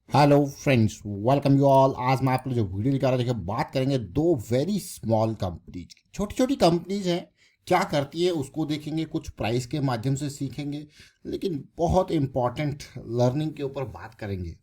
Hello friends, welcome you all. आज मैं आपको जो वीडियो दिखा रहा हूँ, देखिए बात करेंगे दो वेरी स्मॉल कंपनीज की। छोटी छोटी कंपनीज हैं, क्या करती है उसको देखेंगे, कुछ प्राइस के माध्यम से सीखेंगे, लेकिन बहुत इंपॉर्टेंट लर्निंग के ऊपर बात करेंगे।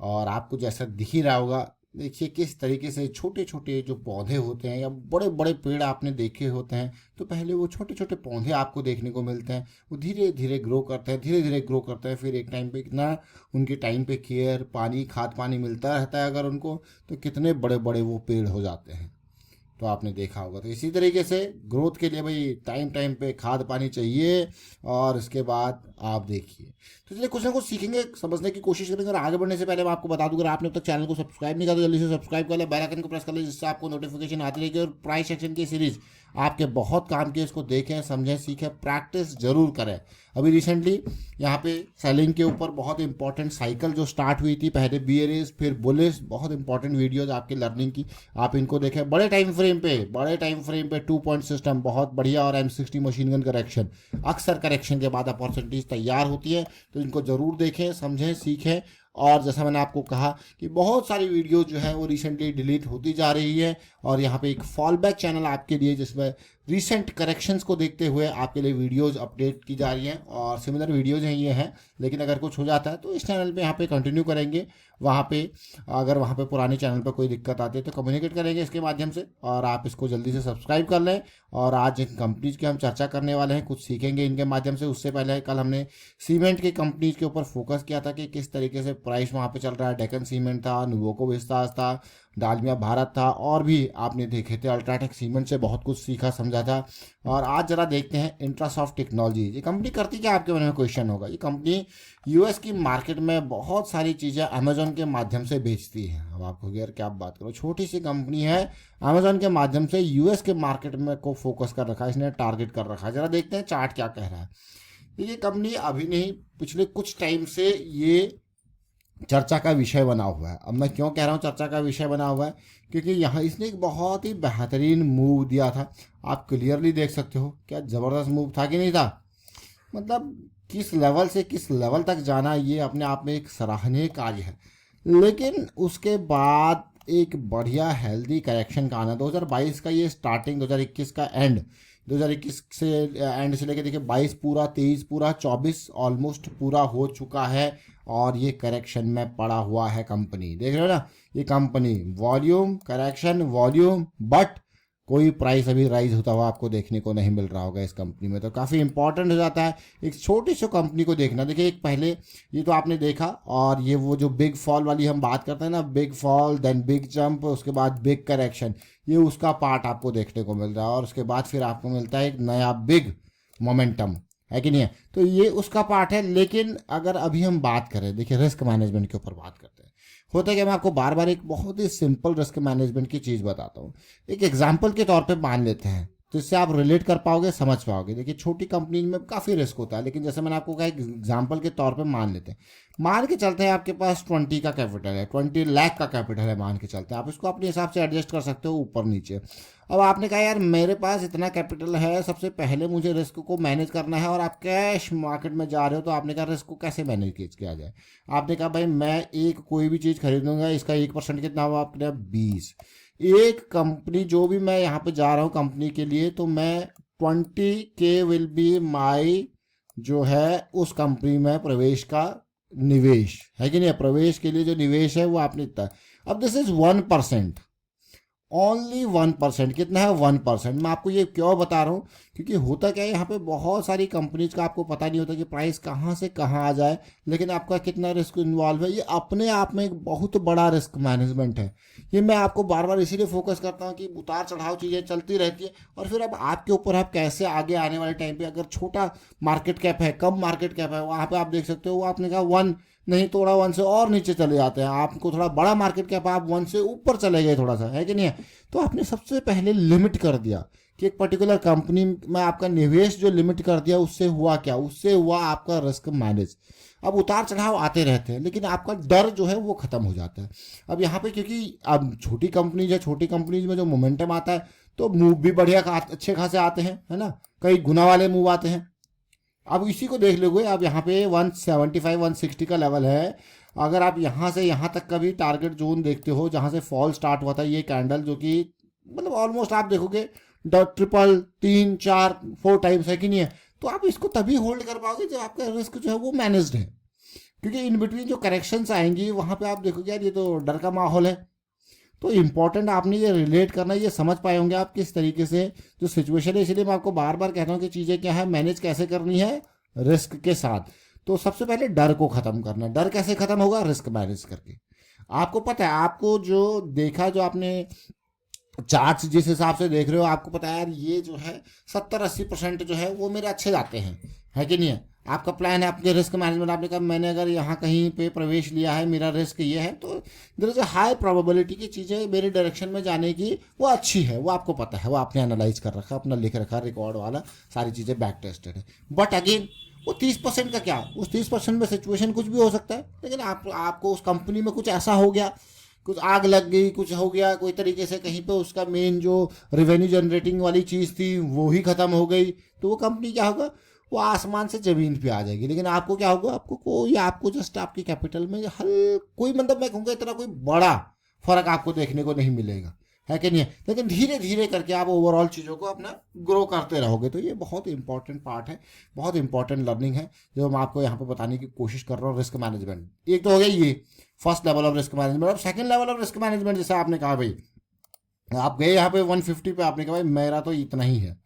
और आपको जैसा दिख ही रहा होगा, देखिए किस तरीके से छोटे छोटे जो पौधे होते हैं या बड़े बड़े पेड़ आपने देखे होते हैं, तो पहले वो छोटे छोटे पौधे आपको देखने को मिलते हैं। वो धीरे धीरे ग्रो करते हैं, धीरे धीरे ग्रो करते हैं, फिर एक टाइम पे इतना उनके टाइम पे केयर, पानी, खाद पानी मिलता रहता है अगर उनको, तो कितने बड़े बड़े वो पेड़ हो जाते हैं। तो आपने देखा होगा। तो इसी तरीके से ग्रोथ के लिए भाई टाइम टाइम पे खाद पानी चाहिए। और उसके बाद आप देखिए, तो चलिए कुछ ना कुछ सीखेंगे, समझने की कोशिश करेंगे। और आगे बढ़ने से पहले मैं आपको बता दूं, अगर आपने अब तक चैनल को सब्सक्राइब नहीं किया तो जल्दी से सब्सक्राइब कर ले, बेल आइकन को प्रेस कर ले, जिससे आपको नोटिफिकेशन आती रहेगी। और प्राइस सेक्शन की सीरीज आपके बहुत काम की, इसको देखें, समझें, सीखें, प्रैक्टिस जरूर करें। अभी रिसेंटली यहाँ पे सेलिंग के ऊपर बहुत इंपॉर्टेंट साइकिल जो स्टार्ट हुई थी, पहले बियरिस फिर बुलिस, बहुत इंपॉर्टेंट वीडियोज आपकी लर्निंग की, आप इनको देखें। बड़े टाइम फ्रेम पे 2 पॉइंट सिस्टम बहुत बढ़िया, और M60 मशीन गन करेक्शन, अक्सर करेक्शन के बाद अपॉर्चुनिटीज तैयार होती है। तो इनको जरूर देखें, समझें, सीखें। और जैसा मैंने आपको कहा कि बहुत सारी वीडियो जो है वो रिसेंटली डिलीट होती जा रही है, और यहाँ पे एक फॉल बैक चैनल आपके लिए, जिसमें रिसेंट करेक्शंस को देखते हुए आपके लिए वीडियोज अपडेट की जा रही हैं, और सिमिलर वीडियोज हैं ये हैं। लेकिन अगर कुछ हो जाता है तो इस चैनल पे यहाँ पे कंटिन्यू करेंगे। वहाँ पे अगर वहाँ पे पुराने चैनल पर कोई दिक्कत आती है तो कम्युनिकेट करेंगे इसके माध्यम से, और आप इसको जल्दी से सब्सक्राइब कर लें। और आज जिन कंपनीज की हम चर्चा करने वाले हैं, कुछ सीखेंगे इनके माध्यम से। उससे पहले कल हमने सीमेंट की कंपनीज के ऊपर फोकस किया था कि किस तरीके से प्राइस वहाँ पे चल रहा है। डेक्कन सीमेंट था, नुवोको विस्तास था, डालमिया भारत था, और भी आपने देखे थे। अल्ट्राटेक सीमेंट से बहुत कुछ सीखा समझा था। और आज जरा देखते हैं इंट्रासॉफ्ट टेक्नोलॉजी, ये कंपनी करती क्या, आपके मन में क्वेश्चन होगा। ये कंपनी यूएस की मार्केट में बहुत सारी चीज़ें अमेजोन के माध्यम से बेचती है। अब आपको यार क्या बात करो, छोटी सी कंपनी है, अमेजोन के माध्यम से यूएस के मार्केट में को फोकस कर रखा है, इसने टारगेट कर रखा है। जरा देखते हैं चार्ट क्या कह रहा है। ये कंपनी अभी नहीं, पिछले कुछ टाइम से ये चर्चा का विषय बना हुआ है। अब मैं क्यों कह रहा हूँ चर्चा का विषय बना हुआ है, क्योंकि यहाँ इसने एक बहुत ही बेहतरीन मूव दिया था। आप क्लियरली देख सकते हो, क्या ज़बरदस्त मूव था कि नहीं था। मतलब किस लेवल से किस लेवल तक जाना, ये अपने आप में एक सराहनीय कार्य है। लेकिन उसके बाद एक बढ़िया हेल्दी करेक्शन का आना, 2022 का ये स्टार्टिंग, 2021 का एंड, 2021 से एंड से लेकर देखिए 22 पूरा, 23 पूरा, 24 ऑलमोस्ट पूरा हो चुका है। और ये करेक्शन में पड़ा हुआ है कंपनी, देख रहे हो ना। ये company volume correction, volume, but कोई प्राइस अभी राइज होता हुआ आपको देखने को नहीं मिल रहा होगा इस कंपनी में। तो काफ़ी इंपॉर्टेंट हो जाता है एक छोटी सी कंपनी को देखना। देखिए एक पहले ये तो आपने देखा, और ये वो जो बिग फॉल वाली हम बात करते हैं ना, big fall then big jump, उसके बाद बिग करेक्शन, ये उसका पार्ट आपको देखने को मिल रहा है। और उसके बाद फिर आपको मिलता है एक नया बिग मोमेंटम, है कि नहीं है। तो ये उसका पार्ट है। लेकिन अगर अभी हम बात करें, देखिए रिस्क मैनेजमेंट के ऊपर बात करते हैं, होता है कि मैं आपको बार बार एक बहुत ही सिंपल रिस्क मैनेजमेंट की चीज़ बताता हूँ। एक एग्जाम्पल के तौर पे मान लेते हैं, तो इससे आप रिलेट कर पाओगे, समझ पाओगे। देखिए छोटी कंपनी में काफ़ी रिस्क होता है, लेकिन जैसे मैंने आपको कहा एक एग्जाम्पल के तौर पे मान लेते हैं। मान के चलते हैं आपके पास 20 का कैपिटल है, 20 लाख का कैपिटल है, मान के चलते हैं। आप इसको अपने हिसाब से एडजस्ट कर सकते हो ऊपर नीचे। अब आपने कहा यार मेरे पास इतना कैपिटल है, सबसे पहले मुझे रिस्क को मैनेज करना है, और आप कैश मार्केट में जा रहे हो, तो आपने कहा रिस्क को कैसे मैनेज किया जाए। आपने कहा भाई मैं एक कोई भी चीज़ खरीदूंगा, इसका 1% कितना हुआ आपने, 20। एक कंपनी जो भी मैं यहाँ पे जा रहा हूँ कंपनी के लिए, तो मैं 20K विल बी माई जो है उस कंपनी में प्रवेश का निवेश, है कि नहीं। प्रवेश के लिए जो निवेश है वो आपने इतना। अब दिस इज 1%, ओनली 1%। कितना है, 1%। मैं आपको ये क्यों बता रहा हूँ, क्योंकि होता क्या है, यहाँ पे बहुत सारी कंपनीज का आपको पता नहीं होता कि प्राइस कहाँ से कहाँ आ जाए, लेकिन आपका कितना रिस्क इन्वॉल्व है। ये अपने आप में एक बहुत बड़ा रिस्क मैनेजमेंट है। ये मैं आपको बार बार इसीलिए फोकस करता हूँ कि उतार चढ़ाव चीज़ें चलती रहती है, और फिर अब आपके ऊपर आप कैसे आगे आने वाले टाइम पे, अगर छोटा मार्केट कैप है, कम मार्केट कैप है, वहाँ पे आप देख सकते हो, वो आपने कहा 1 नहीं, थोड़ा 1 से और नीचे चले जाते हैं। आपको थोड़ा बड़ा मार्केट कैप, आप 1 से ऊपर चले गए थोड़ा सा, है कि नहीं है। तो आपने सबसे पहले लिमिट कर दिया कि एक पर्टिकुलर कंपनी में आपका निवेश जो लिमिट कर दिया, उससे हुआ क्या, उससे हुआ आपका रिस्क मैनेज। अब उतार चढ़ाव आते रहते हैं, लेकिन आपका डर जो है वो खत्म हो जाता है। अब यहाँ पे क्योंकि अब छोटी कंपनीज है, छोटी कंपनीज में जो मोमेंटम आता है, तो मूव भी बढ़िया अच्छे खासे आते हैं, है ना, कई गुना वाले मूव आते हैं। अब इसी को देख लोगे, अब यहाँ पे 175 160 का लेवल है। अगर आप यहाँ से यहाँ तक का भी टारगेट जोन देखते हो जहाँ से फॉल स्टार्ट हुआ था ये कैंडल, जो कि मतलब ऑलमोस्ट आप देखोगे ट्रिपल 3 4 4 टाइम्स है कि नहीं है, तो आप इसको तभी होल्ड कर पाओगे जब आपका रिस्क जो है वो मैनेज्ड है। क्योंकि इन बिटवीन जो करेक्शंस आएंगी वहाँ पे आप देखोगे यार ये तो डर का माहौल है। तो इम्पॉर्टेंट आपने ये रिलेट करना, ये समझ पाए होंगे आप किस तरीके से जो सिचुएशन है। इसलिए मैं आपको बार बार कहता हूँ कि चीज़ें क्या है, मैनेज कैसे करनी है रिस्क के साथ। तो सबसे पहले डर को ख़त्म करना। डर कैसे ख़त्म होगा? रिस्क मैनेज करके। आपको पता है, आपको जो देखा, जो आपने चार्ट्स जिस हिसाब से देख रहे हो, आपको पता है यार ये जो है 70-80% जो है वो मेरे अच्छे जाते हैं, है कि नहीं है। आपका प्लान है, आपके रिस्क मैनेजमेंट, आपने कहा मैंने अगर यहाँ कहीं पे प्रवेश लिया है, मेरा रिस्क ये है, तो there is a high probability की चीज़ें मेरे डायरेक्शन में जाने की वो अच्छी है। वो आपको पता है, वो आपने एनालाइज कर रखा, अपना लिख रखा, रिकॉर्ड वाला, सारी चीज़ें बैक टेस्टेड है। बट अगेन वो 30% का क्या, उस 30% में सिचुएशन कुछ भी हो सकता है। लेकिन आपको उस कंपनी में कुछ ऐसा हो गया, कुछ आग लग गई, कुछ हो गया, कोई तरीके से कहीं पे उसका मेन जो रेवेन्यू जनरेटिंग वाली चीज़ थी वो ही ख़त्म हो गई, तो वो कंपनी क्या होगा, वो आसमान से ज़मीन पे आ जाएगी। लेकिन आपको क्या होगा, आपको जस्ट आपकी कैपिटल में कोई मतलब मैं कहूँगा इतना कोई बड़ा फर्क आपको देखने को नहीं मिलेगा, है कि नहीं है। लेकिन धीरे धीरे करके आप ओवरऑल चीज़ों को अपना ग्रो करते रहोगे। तो ये बहुत इंपॉर्टेंट पार्ट है, बहुत इंपॉर्टेंट लर्निंग है जो मैं आपको यहाँ पे बताने की कोशिश कर रहा हूँ। रिस्क मैनेजमेंट एक तो हो गया, ये first level of risk management. अब second level of risk management, जैसे आपने कहा भाई, आप गए यहाँ पे 150 पे, आपने कहा भाई मेरा तो इतना ही है,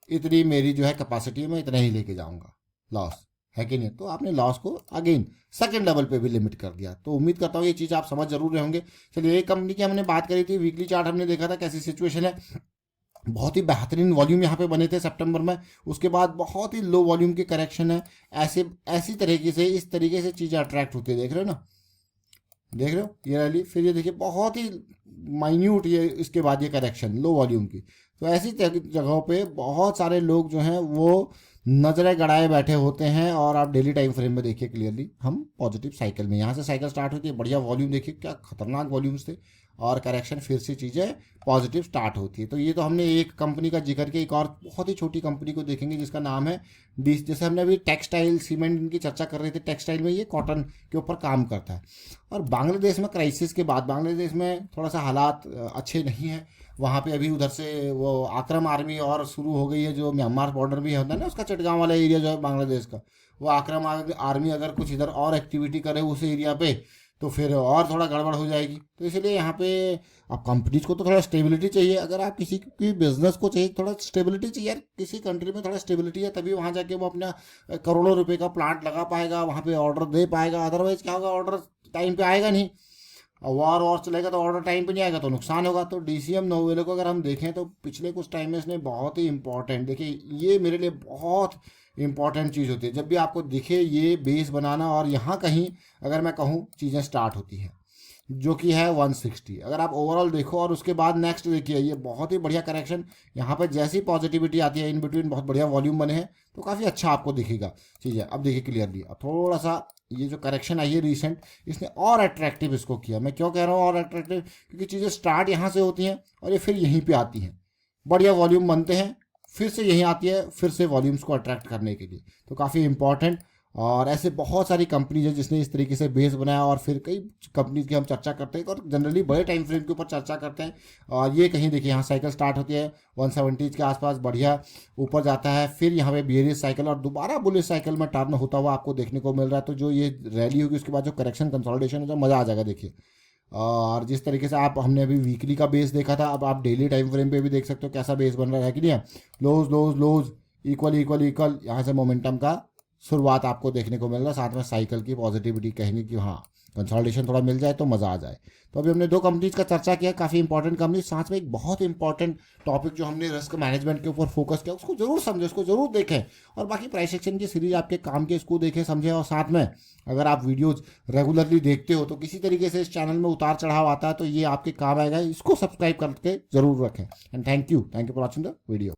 इतनी मेरी जो है कैपेसिटी है, मैं इतना ही लेके जाऊँगा, लॉस है कि नहीं। तो आपने लॉस को अगेन सेकंड लेवल पे भी लिमिट कर दिया। तो उम्मीद करता हूँ ये चीज़ आप समझ जरूर रहे होंगे। चलिए, एक कंपनी की हमने बात करी थी, वीकली चार्ट हमने देखा था कैसी सिचुएशन है। बहुत ही बेहतरीन वॉल्यूम यहाँ पे बने थे सितंबर में, उसके बाद बहुत ही लो वॉल्यूम की करेक्शन है। ऐसी तरीके से, इस तरीके से चीज़ें अट्रैक्ट होती है, देख रहे हो ना, देख रहे हो ये रैली, फिर ये देखिए बहुत ही माइन्यूट ये इसके बाद ये करेक्शन लो वॉल्यूम की। तो ऐसी जगहों पे बहुत सारे लोग जो हैं वो नजरें गड़ाए बैठे होते हैं। और आप डेली टाइम फ्रेम में देखिए क्लियरली, हम पॉजिटिव साइकिल में, यहाँ से साइकिल स्टार्ट होती है, बढ़िया वॉल्यूम देखिए, क्या खतरनाक वॉल्यूम्स थे, और करेक्शन फिर से चीज़ें पॉजिटिव स्टार्ट होती है। तो ये तो हमने एक कंपनी का जिक्र किया, एक और बहुत ही छोटी कंपनी को देखेंगे जिसका नाम है जैसे हमने अभी टेक्सटाइल सीमेंट इनकी चर्चा कर रहे थे, टेक्सटाइल में ये कॉटन के ऊपर काम करता है। और बांग्लादेश में क्राइसिस के बाद, बांग्लादेश में थोड़ा सा हालात अच्छे नहीं हैं। वहाँ पे अभी उधर से वो आक्रम आर्मी और शुरू हो गई है, जो म्यांमार बॉर्डर भी होता है ना उसका, चटगांव वाला एरिया जो है बांग्लादेश का, वो आक्रम आर्मी अगर कुछ इधर और एक्टिविटी करे उस एरिया पे, तो फिर और थोड़ा गड़बड़ हो जाएगी। तो इसलिए यहाँ पे अब कंपनीज को तो थोड़ा स्टेबिलिटी चाहिए। अगर आप किसी की बिजनेस को चाहिए थोड़ा स्टेबिलिटी चाहिए यार, किसी कंट्री में थोड़ा स्टेबिलिटी है तभी वहाँ जाके वो अपना करोड़ों रुपए का प्लांट लगा पाएगा, वहाँ पे ऑर्डर दे पाएगा। अदरवाइज क्या होगा, ऑर्डर टाइम पे आएगा नहीं, और वॉर चलेगा तो ऑर्डर टाइम पे नहीं आएगा तो नुकसान होगा। तो डीसीएम नोवेले को अगर हम देखें तो पिछले कुछ टाइम में इसने बहुत ही इंपॉर्टेंट, देखिए ये मेरे लिए बहुत इंपॉर्टेंट चीज़ होती है, जब भी आपको दिखे ये बेस बनाना, और यहाँ कहीं अगर मैं कहूँ चीज़ें स्टार्ट होती हैं, जो कि है 160। अगर आप ओवरऑल देखो और उसके बाद नेक्स्ट देखिए, ये बहुत ही बढ़िया करेक्शन, यहाँ पर जैसी पॉजिटिविटी आती है, इन बिटवीन बहुत बढ़िया वॉल्यूम बने हैं, तो काफ़ी अच्छा आपको दिखेगा चीज़ें। अब देखिए क्लियरली, अब थोड़ा सा ये जो करेक्शन आई है रिसेंट, इसने और अट्रैक्टिव इसको किया। मैं क्यों कह रहा हूँ और अट्रैक्टिव, क्योंकि चीज़ें स्टार्ट यहाँ से होती हैं और ये फिर यहीं पर आती हैं, बढ़िया वॉल्यूम बनते हैं, फिर से यहीं आती है, फिर से वॉल्यूम्स को अट्रैक्ट करने के लिए। तो काफ़ी इंपॉर्टेंट, और ऐसे बहुत सारी कंपनीज है जिसने इस तरीके से बेस बनाया, और फिर कई कंपनीज की हम चर्चा करते हैं और जनरली बड़े टाइम फ्रेम के ऊपर चर्चा करते हैं। और ये कहीं देखिए यहाँ साइकिल स्टार्ट होती है 170 के आसपास, बढ़िया ऊपर जाता है, फिर यहाँ पे बेयरिश साइकिल और दोबारा बुलिश साइकिल में टर्न होता हुआ आपको देखने को मिल रहा है। तो जो ये रैली होगी उसके बाद जो करेक्शन कंसोलिडेशन है, जो मज़ा आ जाएगा देखिए। और जिस तरीके से हमने अभी वीकली का बेस देखा था, अब आप डेली टाइम फ्रेम पे भी देख सकते हो कैसा बेस बन रहा है कि नहीं है। लोज लोज लोज, इक्वल इक्वल इक्वल, यहाँ से मोमेंटम का शुरुआत आपको देखने को मिल रहा है। साथ में साइकिल की पॉजिटिविटी कहेंगे कि हाँ कंसोलिडेशन थोड़ा मिल जाए तो मज़ा आ जाए। तो अभी हमने 2 कंपनीज का चर्चा किया, काफ़ी इंपॉर्टेंट कंपनी, साथ में एक बहुत इंपॉर्टेंट टॉपिक जो हमने रिस्क मैनेजमेंट के ऊपर फोकस किया, उसको जरूर समझें, उसको जरूर देखें, और बाकी प्राइस एक्शन की सीरीज आपके काम के, इसको देखें समझें। और साथ में अगर आप वीडियोज रेगुलरली देखते हो तो किसी तरीके से इस चैनल में उतार चढ़ाव आता है तो ये आपके काम आएगा, इसको सब्सक्राइब करके जरूर रखें। And thank you for watching the video.